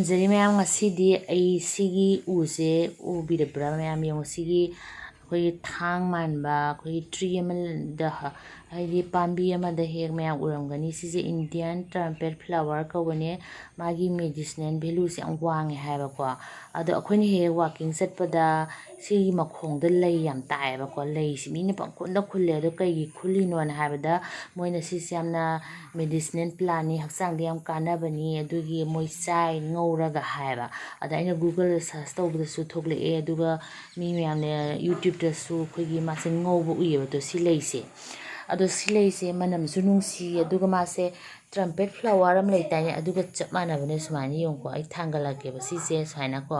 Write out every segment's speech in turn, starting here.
ꯊꯝꯖꯔꯤ ꯃꯌꯥꯝ ꯉꯁꯤꯗꯤ ꯑꯩ ꯁꯤꯒꯤ ꯎꯁꯦ ꯎꯕꯤꯔꯕ꯭ꯔꯥ ꯃꯌꯥꯝ ꯌꯦꯡꯉꯨ ꯁꯤꯒꯤ ꯑꯩꯈꯣꯏꯒꯤ ꯊꯥꯡ ꯃꯥꯟꯕ ꯑꯩꯈꯣꯏꯒꯤ ꯇ꯭ꯔꯤ ꯑꯃꯗ ꯍꯥꯏꯗꯤ ꯄꯥꯝꯕꯤ ꯑꯃꯗ ꯍꯦꯛ ꯃꯌꯥꯝ ꯎꯔꯝꯒꯅꯤ ꯁꯤꯁꯦ ꯏꯟꯗꯤꯌꯟ ꯇ꯭ꯔꯝꯄꯦꯠ ꯐ꯭ꯂꯥꯋꯔ ꯀꯧꯕꯅꯦ ꯃꯥꯒꯤ ꯃꯦꯗꯤꯁꯤꯅꯦꯜ ꯚꯦꯂꯨꯁꯦ ꯌꯥꯝ ꯋꯥꯡꯉꯦ ꯍꯥꯏꯕꯀꯣ ꯑꯗꯣ ꯑꯩꯈꯣꯏꯅ ꯍꯦꯛ ꯋꯥꯛꯀꯤꯡ ꯆꯠꯄꯗ ꯁꯤꯒꯤ ꯃꯈꯣꯡꯗ ꯂꯩ ꯌꯥꯝ ꯇꯥꯏꯑꯦꯕꯀꯣ ꯂꯩꯁꯤ ꯃꯤꯅ ꯄꯪꯈꯨꯟꯗ ꯈꯨꯜꯂꯦ ꯑꯗꯣ ꯀꯩꯒꯤ ꯈꯨꯜꯂꯤꯅꯣꯅ ꯍꯥꯏꯕꯗ ꯃꯣꯏꯅ ꯁꯤꯁꯦ ꯌꯥꯝꯅ ꯃꯦꯗꯤꯁꯤꯅꯦꯜ ꯄ꯭ꯂꯥꯟꯅꯤ ꯍꯛꯆꯥꯡꯗ ꯌꯥꯝ ꯀꯥꯟꯅꯕꯅꯤ ꯑꯗꯨꯒꯤ ꯃꯣꯏ ꯆꯥꯏ ꯉꯧꯔꯒ ꯍꯥꯏꯕ ꯑꯗ ꯑꯩꯅ ꯒꯨꯒꯜꯗ ꯁꯔꯁ ꯇꯧꯕꯗꯁꯨ ꯊꯣꯛꯂꯛꯑꯦ ꯑꯗꯨꯒ ꯃꯤ ꯃꯌꯥꯝꯅ ꯌꯨꯇ꯭ꯌꯨꯕꯇꯁꯨ ꯑꯩꯈꯣꯏꯒꯤ ꯃꯥꯁꯦ ꯉꯧꯕ ꯎꯏꯌꯦꯕ ꯑꯗꯣ ꯁꯤ ꯂꯩꯁꯦ ꯑꯗꯣ ꯁꯤ ꯂꯩꯁꯦ ꯃꯅꯝꯁꯨ ꯅꯨꯡꯁꯤ ꯑꯗꯨꯒ ꯃꯥꯁꯦ ꯇ꯭ꯔꯝꯄꯦꯠ ꯐ꯭ꯂꯥꯋꯔ ꯑꯃ ꯂꯩꯇꯥꯏꯅꯦ ꯑꯗꯨꯒ ꯆꯞ ꯃꯥꯟꯅꯕꯅꯦ ꯁꯨꯃꯥꯏꯅ ꯌꯦꯡꯉꯨꯀꯣ ꯑꯩ ꯊꯥꯡꯒꯠꯂꯛꯀꯦꯕ ꯁꯤꯁꯦ ꯁꯨꯃꯥꯏꯅꯀꯣ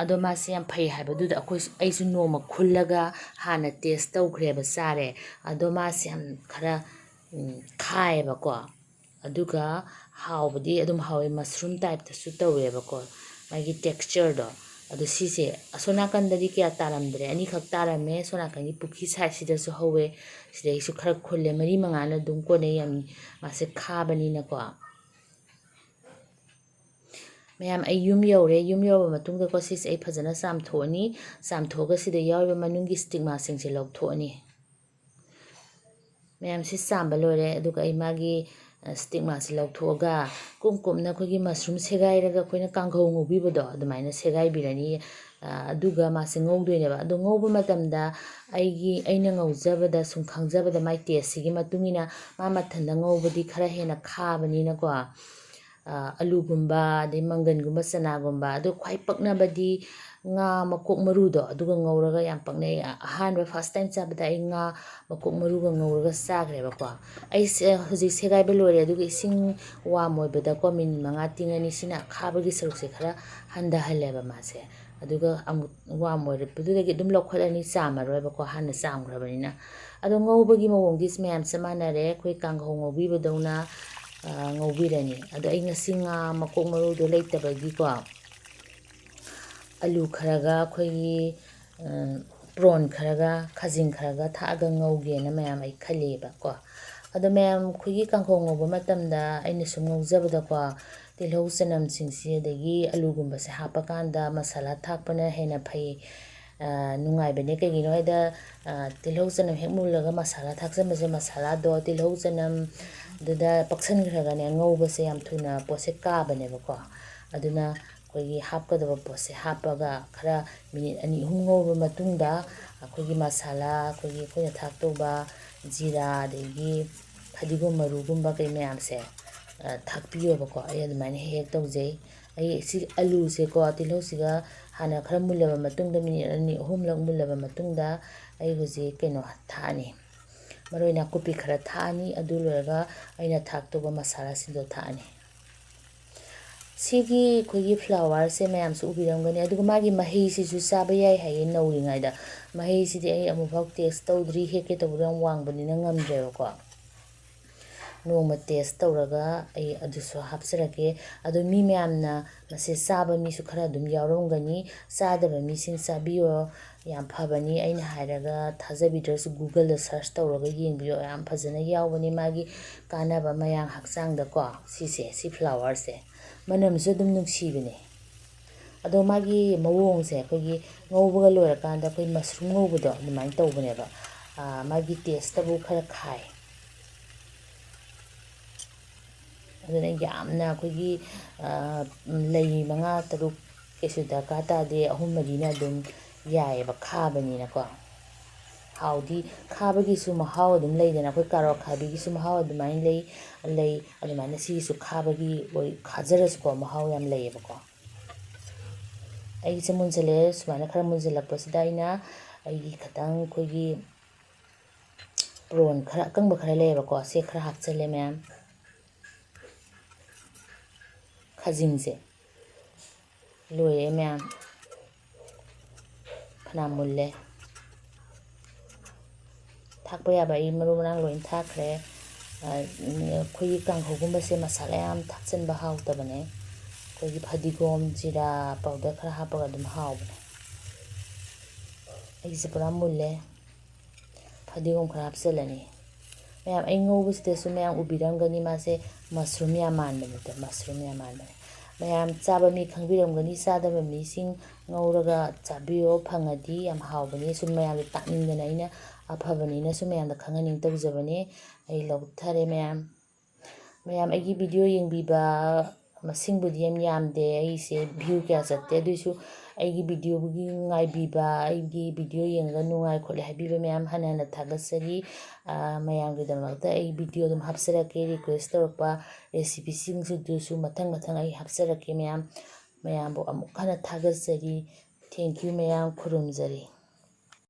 ꯑꯗꯣ ꯃꯥꯁꯦ ꯌꯥꯝ ꯐꯩ ꯍꯥꯏꯕꯗꯨꯗ ꯑꯩꯁꯨ ꯅꯣꯡꯃ ꯈꯨꯜꯂꯒ ꯍꯥꯟꯅ ꯇꯦꯁ ꯇꯧꯈ꯭ꯔꯦꯕ ꯆꯥꯔꯦ ꯑꯗꯣ ꯃꯥꯁꯦ ꯌꯥꯝ ꯈꯔ ꯈꯥꯏꯌꯦꯕꯀꯣ ꯑꯗꯨꯒ ꯍꯥꯎꯕꯗꯤ ꯑꯗꯨꯝ ꯍꯥꯎꯋꯦ ꯃꯁꯔꯨꯝ ꯇꯥꯏꯞꯇꯁꯨ ꯇꯧꯋꯦꯕꯀꯣ ꯃꯥꯒꯤ ꯇꯦꯛꯁꯆꯔꯗꯣ ꯑꯗꯣ ꯁꯤꯁꯦ ꯑꯁꯣꯝ ꯅꯥꯀꯟꯗꯗꯤꯀꯌꯥ ꯇꯥꯔꯝꯗ꯭ꯔꯦ ꯑꯅꯤꯈꯛ ꯇꯥꯔꯝꯃꯦ ꯁꯣꯝ ꯅꯥꯀꯟꯒꯤ ꯄꯨꯈ꯭ꯔꯤ ꯁꯥꯏꯠꯁꯤꯗꯁꯨ ꯍꯧꯋꯦ ꯁꯤꯗꯩꯁꯨ ꯈꯔ ꯈꯨꯜꯂꯦ ꯃꯔꯤ ꯃꯉꯥꯅ ꯑꯗꯨꯝ ꯀꯣꯟꯅꯩ ꯌꯥꯝ ꯃꯥꯁꯦ ꯈꯥꯕꯅꯤꯅꯀꯣ ꯃꯌꯥꯝ ꯑꯩ ꯌꯨꯝ ꯌꯧꯔꯦ ꯌꯨꯝ ꯌꯧꯔꯕ ꯃꯇꯨꯡꯗꯀꯣ ꯁꯤꯁꯦ ꯑꯩ ꯐꯖꯅ ꯆꯥꯝꯊꯣꯛꯑꯅꯤ ꯆꯥꯝꯊꯣꯛꯑꯒ ꯁꯤꯗ ꯌꯥꯎꯔꯤꯕ ꯃꯅꯨꯡꯒꯤ ꯁ꯭ꯇꯤꯛꯃꯥꯁꯤꯡꯁꯦ ꯂꯧꯊꯣꯛꯑꯅꯤ ꯃꯌꯥꯝ ꯁꯤ ꯆꯥꯝꯕ ꯂꯣꯏꯔꯦ ꯑꯗꯨꯒ ꯑꯩ ꯃꯥꯒꯤ ꯁ꯭ꯇꯤꯛꯃꯥꯁꯤ ꯂꯧꯊꯣꯛꯑꯒ ꯀꯨꯞꯅ ꯑꯩꯈꯣꯏꯒꯤ ꯃꯁꯔꯨꯝ ꯁꯦꯒꯥꯏꯔꯒ ꯑꯩꯈꯣꯏꯅ ꯀꯥꯡꯍꯧ ꯉꯧꯕꯤꯕꯗꯣ ꯑꯗꯨꯃꯥꯏꯅ ꯁꯦꯒꯥꯏꯕꯤꯔꯅꯤ ꯑꯗꯨꯒ ꯃꯥꯁꯦ ꯉꯧꯗꯣꯏꯅꯦꯕ ꯑꯗꯣ ꯉꯧꯕ ꯃꯇꯝꯗ ꯑꯩꯅ ꯉꯧꯖꯕꯗ ꯁꯨꯝ ꯈꯪꯖꯕꯗ ꯃꯥꯏ ꯇꯦꯁꯁꯤꯒꯤ ꯃꯇꯨꯡ ꯏꯟꯅ ꯃꯥ ꯃꯊꯟꯗ ꯉꯧꯕꯗꯤ ꯈꯔ ꯍꯦꯟꯅ ꯈꯥꯕꯅꯤꯅꯀꯣ ꯑꯂꯨꯒꯨꯝꯕ ꯑꯗꯩ ꯃꯪꯒꯟꯒꯨꯝꯕ ꯆꯅꯥꯒꯨꯝꯕ ꯑꯗꯣ ꯈ꯭ꯋꯥꯏ ꯄꯛꯅꯕꯗꯤ ꯉꯥ ꯃꯀꯣꯛ ꯃꯔꯨꯗꯣ ꯑꯗꯨꯒ ꯉꯧꯔꯒ ꯌꯥꯝ ꯄꯛꯅꯩ ꯑꯍꯥꯟꯕ ꯐꯥꯔꯁ ꯇꯥꯏꯝ ꯆꯥꯕꯗ ꯑꯩ ꯉꯥ ꯃꯀꯣꯛ ꯃꯔꯨꯒ ꯉꯧꯔꯒ ꯆꯥꯈ꯭ꯔꯦꯕꯀꯣ ꯑꯩꯁꯦ ꯍꯧꯖꯤꯛ ꯁꯦꯒꯥꯏꯕ ꯂꯣꯏꯔꯦ ꯑꯗꯨꯒ ꯏꯁꯤꯡ ꯋꯥꯔꯝ ꯑꯣꯏꯕꯗꯀꯣ ꯃꯤꯅꯤꯠ 5 ꯇꯤꯡꯉꯅꯤ ꯁꯤꯅ ꯑꯈꯥꯕꯒꯤ ꯁꯔꯨꯛꯁꯦ ꯈꯔ ꯍꯟꯊꯍꯜꯂꯦꯕ ꯃꯥꯁꯦ ꯑꯗꯨꯒ ꯑꯃꯨꯛ ꯋꯥꯔꯝ ꯑꯣꯏꯔꯛꯄꯗꯨꯗꯒꯤ ꯑꯗꯨꯝ ꯂꯧꯈꯠꯂꯅꯤ ꯆꯥꯝꯃꯔꯣꯏꯕꯀꯣ ꯍꯥꯟꯅ ꯆꯥꯝꯈ꯭ꯔꯕꯅꯤꯅ ꯑꯗꯣ ꯉꯧꯕꯒꯤ ꯃꯑꯣꯡꯗꯤ ꯃꯌꯥꯝ ꯆꯞ ꯃꯥꯟꯅꯔꯦ ꯑꯩꯈꯣꯏ ꯀꯥꯡꯍꯧ ꯉꯧꯕꯤꯕꯗꯧꯅ ꯉꯧꯕꯤꯔꯅꯤ ꯑꯗꯣ ꯑꯩ ꯉꯁꯤ ꯉꯥ ꯃꯀꯣꯛ ꯃꯔꯨꯗꯣ ꯂꯩꯇꯕꯒꯤꯀꯣ ꯑꯂꯨ ꯈꯔꯒ ꯑꯩꯈꯣꯏꯒꯤ ꯄ꯭ꯔꯣꯟ ꯈꯔꯒ ꯈꯥꯖꯤꯡ ꯈꯔꯒ ꯊꯥꯛꯑꯒ ꯉꯧꯒꯦꯅ ꯃꯌꯥꯝ ꯑꯩ ꯈꯜꯂꯤꯑꯕꯀꯣ ꯑꯗꯣ ꯃꯌꯥꯝ ꯑꯩꯈꯣꯏꯒꯤ ꯀꯥꯡꯍꯧ ꯉꯧꯕ ꯃꯇꯝꯗ ꯑꯩꯅ ꯁꯨꯝ ꯉꯧꯖꯕꯗꯀꯣ ꯇꯤꯜꯍꯧ ꯆꯅꯝꯁꯤꯡꯁꯤ ꯑꯗꯒꯤ ꯑꯂꯨꯒꯨꯝꯕꯁꯦ ꯍꯥꯞꯄꯀꯥꯟꯗ ꯃꯁꯥꯂꯥ ꯊꯥꯛꯄꯅ ꯍꯦꯟꯅ ꯐꯩ ꯅꯨꯡꯉꯥꯏꯕꯅꯦ ꯀꯩꯒꯤꯅꯣ ꯍꯥꯏꯗ ꯇꯤꯜꯍꯧ ꯆꯅꯝ ꯍꯦꯛ ꯃꯨꯜꯂꯒ ꯃꯁꯥꯂꯥ ꯊꯥꯛꯆꯟꯕꯁꯦ ꯃꯁꯥꯂꯥꯗꯣ ꯇꯤꯜꯍꯧ ꯆꯅꯝ ꯑꯗꯨꯗ ꯄꯛꯁꯟꯈ꯭ꯔꯒꯅꯦ ꯉꯧꯕꯁꯦ ꯌꯥꯝ ꯊꯨꯅ ꯄꯣꯠꯁꯦ ꯀꯥꯕꯅꯦꯕꯀꯣ ꯑꯗꯨꯅ ꯑꯩꯈꯣꯏꯒꯤ ꯍꯥꯞꯀꯗꯕ ꯄꯣꯠꯁꯦ ꯍꯥꯞꯄꯒ ꯈꯔ ꯃꯤꯅꯤꯠ 2-3 ꯉꯧꯔꯕ ꯃꯇꯨꯡꯗ ꯑꯩꯈꯣꯏꯒꯤ ꯃꯁꯥꯂꯥ ꯑꯩꯈꯣꯏꯅ ꯊꯥꯛꯇꯧꯕ ꯖꯤꯔꯥ ꯑꯗꯒꯤ ꯐꯗꯤꯒꯣꯝ ꯃꯔꯨꯒꯨꯝꯕ ꯀꯩ ꯃꯌꯥꯝꯁꯦ ꯊꯥꯛꯄꯤꯌꯣꯕꯀꯣ ꯑꯩ ꯑꯗꯨꯃꯥꯏꯅ ꯍꯦꯛ ꯇꯧꯖꯩ ꯑꯩ ꯁꯤ ꯑꯂꯨꯁꯦꯀꯣ ꯇꯤꯜꯍꯧꯁꯤꯒ ꯍꯥꯟꯅ ꯈꯔ ꯃꯨꯜꯂꯕ ꯃꯇꯨꯡꯗ ꯃꯤꯅꯤꯠ 2-3ꯂꯛ ꯃꯨꯜꯂꯕ ꯃꯇꯨꯡꯗ ꯑꯩ ꯍꯧꯖꯤꯛ ꯀꯩꯅꯣ ꯊꯥꯛꯑꯅꯤ ꯃꯔꯣꯏ ꯅꯥꯀꯨꯞꯄꯤ ꯈꯔ ꯊꯥꯛꯑꯅꯤ ꯑꯗꯨ ꯂꯣꯏꯔꯒ ꯑꯩꯅ ꯊꯥꯛꯇꯧꯕ ꯃꯁꯥꯂꯥꯁꯤꯡꯗꯣ ꯊꯥꯛꯑꯅꯤ ꯁꯤꯒꯤ ꯑꯩꯈꯣꯏꯒꯤ ꯐ꯭ꯂꯥꯋꯔꯁꯦ ꯃꯌꯥꯝꯁꯨ ꯎꯕꯤꯔꯝꯒꯅꯤ ꯑꯗꯨꯒ ꯃꯥꯒꯤ ꯃꯍꯩꯁꯤꯁꯨ ꯆꯥꯕ ꯌꯥꯏ ꯍꯥꯏꯌꯦ ꯅꯧꯔꯤꯉꯩꯗ ꯃꯍꯩꯁꯤꯗꯤ ꯑꯩ ꯑꯃꯨꯛꯐꯥꯎ ꯇꯦꯁ ꯇꯧꯗ꯭ꯔꯤ ꯍꯦꯛꯀꯦ ꯇꯧꯕꯗꯣ ꯌꯥꯝ ꯋꯥꯡꯕꯅꯤꯅ ꯉꯝꯗ꯭ꯔꯦꯕꯀꯣ ꯅꯣꯡꯃ ꯇꯦꯁ ꯇꯧꯔꯒ ꯑꯩ ꯑꯗꯨꯁꯨ ꯍꯥꯞꯆꯔꯛꯀꯦ ꯑꯗꯣ ꯃꯤ ꯃꯌꯥꯝꯅ ꯃꯁꯤ ꯆꯥꯕ ꯃꯤꯁꯨꯈꯔ ꯑꯗꯨꯝ ꯌꯥꯎꯔꯝꯒꯅꯤ ꯆꯥꯗꯕ ꯃꯤꯁꯤꯡ ꯆꯥꯕꯤꯌꯣ ꯌꯥꯝ ꯐꯕꯅꯤ ꯑꯩꯅ ꯍꯥꯏꯔꯒ ꯊꯥꯖꯕꯤꯗ꯭ꯔꯁꯨ ꯒꯨꯒꯜꯗ ꯁꯔꯁ ꯇꯧꯔꯒ ꯌꯦꯡꯕꯤꯌꯣ ꯌꯥꯝ ꯐꯖꯅ ꯌꯥꯎꯕꯅꯤ ꯃꯥꯒꯤ ꯀꯥꯟꯅꯕ ꯃꯌꯥꯝ ꯍꯛꯆꯥꯡꯗꯀꯣ ꯁꯤ ꯐ꯭ꯂꯥꯋꯔꯁꯦ ꯃꯅꯝꯁꯨ ꯑꯗꯨꯝ ꯅꯨꯡꯁꯤꯕꯅꯦ ꯑꯗꯣ ꯃꯥꯒꯤ ꯃꯑꯣꯡꯁꯦ ꯑꯩꯈꯣꯏꯒꯤ ꯉꯧꯕꯒ ꯂꯣꯏꯔꯀꯥꯟꯗ ꯑꯩꯈꯣꯏ ꯃꯁꯔꯨꯝ ꯉꯧꯕꯗꯣ ꯑꯗꯨꯃꯥꯏꯅ ꯇꯧꯕꯅꯦꯕ ꯃꯥꯒꯤ ꯇꯦꯁꯇꯕꯨ ꯈꯔ ꯈꯥꯏ ꯑꯗꯨꯅ ꯌꯥꯝꯅ ꯑꯩꯈꯣꯏꯒꯤ ꯂꯩ 5-6 ꯀꯩꯁꯨ ꯗꯔꯀꯥꯔ ꯇꯥꯗꯦ 3-4ꯅ ꯑꯗꯨꯝ ꯌꯥꯏꯑꯕ ꯈꯥꯕꯅꯤꯅꯀꯣ ꯍꯥꯎꯗꯤ ꯈꯥꯕꯒꯤꯁꯨ ꯃꯍꯥꯎ ꯑꯗꯨꯝ ꯂꯩꯗꯅ ꯑꯩꯈꯣꯏ ꯀꯥꯔꯣꯠ ꯈꯥꯕꯤꯒꯤꯁꯨ ꯃꯍꯥꯎ ꯑꯗꯨꯃꯥꯏꯅ ꯂꯩ ꯑꯗꯨꯃꯥꯏꯅ ꯁꯤꯒꯤꯁꯨ ꯈꯥꯕꯒꯤ ꯑꯣꯏ ꯈꯥꯖꯔꯁꯨꯀꯣ ꯃꯍꯥꯎ ꯌꯥꯝ ꯂꯩꯌꯦꯕꯀꯣ ꯑꯩꯒꯤꯁꯦ ꯃꯨꯟꯁꯤꯜꯂꯛꯑꯦ ꯁꯨꯃꯥꯏꯅ ꯈꯔ ꯃꯨꯟꯁꯤꯜꯂꯛꯄꯁꯤꯗ ꯑꯩꯒꯤ ꯈꯤꯇꯪ ꯑꯩꯈꯣꯏꯒꯤ ꯄ꯭ꯔꯣꯟ ꯈꯔ ꯑꯀꯪꯕ ꯈꯔ ꯂꯩꯌꯦꯕꯀꯣ ꯁꯤ ꯈꯔ ꯍꯥꯞꯆꯤꯜꯂꯦ ꯃꯌꯥꯝ ꯈꯥꯖꯤꯡꯁꯦ ꯂꯣꯏꯔꯦ ꯃꯌꯥꯝ ꯐꯅꯌꯥꯝ ꯃꯨꯜꯂꯦ ꯊꯥꯛꯄ ꯌꯥꯕ ꯑꯩ ꯃꯔꯨ ꯃꯔꯥꯡ ꯂꯣꯏ ꯊꯥꯛꯈ꯭ꯔꯦ ꯑꯩꯈꯣꯏꯒꯤ ꯀꯥꯡꯍꯧꯒꯨꯝꯕꯁꯦ ꯃꯁꯥꯂꯥ ꯌꯥꯝ ꯊꯥꯛꯆꯟꯕ ꯍꯥꯎꯇꯕꯅꯦ ꯑꯩꯈꯣꯏꯒꯤ ꯐꯗꯤꯒꯣꯝ ꯖꯤꯔꯥ ꯄꯥꯎꯗꯔ ꯈꯔ ꯍꯥꯞꯄꯒ ꯑꯗꯨꯝ ꯍꯥꯎꯕꯅꯦ ꯑꯩꯒꯤꯁꯦ ꯄꯨꯔꯥ ꯃꯨꯜꯂꯦ ꯐꯗꯤꯒꯣꯝ ꯈꯔ ꯍꯥꯞꯆꯤꯜꯂꯅꯤ ꯃꯌꯥꯝ ꯑꯩ ꯉꯧꯕꯁꯤꯗꯁꯨ ꯃꯌꯥꯝ ꯎꯕꯤꯔꯝꯒꯅꯤ ꯃꯥꯁꯦ ꯃꯁꯔꯨꯝ ꯌꯥꯝ ꯃꯥꯟꯕꯅꯦ ꯃꯁꯔꯨꯝ ꯌꯥꯝ ꯃꯥꯟꯕꯅꯦ ꯃꯌꯥꯝ ꯆꯥꯕ ꯃꯤ ꯈꯪꯕꯤꯔꯝꯒꯅꯤ, ꯆꯥꯗꯕ ꯃꯤꯁꯤꯡ ꯉꯧꯔꯒ ꯆꯥꯕꯤꯌꯣ, ꯐꯪꯉꯗꯤ ꯌꯥꯝ ꯍꯥꯎꯕꯅꯤ꯫ ꯁꯨꯝ ꯃꯌꯥꯝꯗ ꯇꯥꯛꯅꯤꯡꯗꯅ ꯑꯩꯅ ꯑꯐꯕꯅꯤꯅꯁꯨ ꯃꯌꯥꯝꯗ ꯈꯪꯍꯟꯅꯤꯡ ꯇꯧꯖꯕꯅꯦ꯫ ꯑꯩ ꯂꯧꯊꯔꯦ ꯃꯌꯥꯝ ꯑꯩꯒꯤ ꯚꯤꯗꯤꯑꯣ ꯌꯦꯡꯕꯤꯕ ꯃꯁꯤꯡꯕꯨꯗꯤ ꯌꯥꯝꯗꯦ, ꯑꯩꯁꯦ ꯚ꯭ꯌꯨ ꯀꯌꯥ ꯆꯠꯇꯦ, ꯑꯗꯨꯏꯁꯨ ꯑꯩꯒꯤ ꯚꯤꯗꯤꯑꯣꯒꯤ ꯉꯥꯏꯕꯤꯕ, ꯑꯩꯒꯤ ꯚꯤꯗꯤꯑꯣ ꯌꯦꯡꯉꯒ ꯅꯨꯡꯉꯥꯏ ꯈꯣꯠꯂꯦ ꯍꯥꯏꯕꯤꯕ ꯃꯌꯥꯝ ꯍꯟꯅ ꯍꯟꯅ ꯊꯥꯒꯠꯆꯔꯤ꯫ ꯃꯌꯥꯝꯒꯤꯗꯃꯛꯇ ꯑꯩ ꯚꯤꯗꯤꯑꯣ ꯑꯗꯨꯝ ꯍꯥꯞꯆꯔꯛꯀꯦ, ꯔꯤꯀ꯭ꯋꯦꯁ ꯇꯧꯔꯛꯄ ꯔꯦꯁꯤꯄꯤꯁꯤꯡꯗꯨꯁꯨ ꯃꯊꯪ ꯃꯊꯪ ꯑꯩ ꯍꯥꯞꯆꯔꯛꯀꯦ ꯃꯌꯥꯝꯕꯨ ꯑꯃꯨꯛ ꯍꯟꯅ ꯊꯥꯒꯠꯆꯔꯤ꯫ ꯊꯦꯡꯛ ꯌꯨ ꯃꯌꯥꯝ, ꯈꯨꯔꯨꯝꯖꯔꯤ꯫